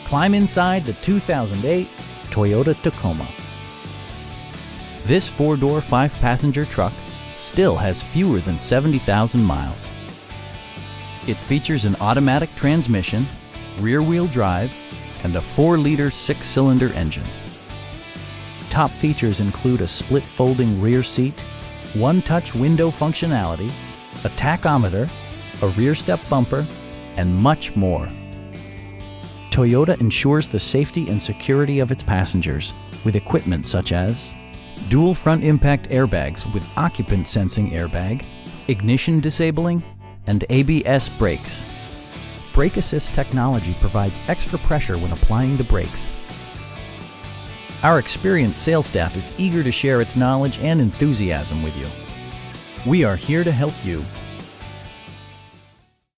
Climb inside the 2008 Toyota Tacoma. This four-door, five-passenger truck still has fewer than 70,000 miles. It features an automatic transmission, rear-wheel drive, and a 4-liter six-cylinder engine. Top features include a split folding rear seat, one-touch window functionality, a tachometer, a rear step bumper, and much more. Toyota ensures the safety and security of its passengers with equipment such as dual front impact airbags with occupant sensing airbag, ignition disabling, and ABS brakes. Brake assist technology provides extra pressure when applying the brakes. Our experienced sales staff is eager to share its knowledge and enthusiasm with you. We are here to help you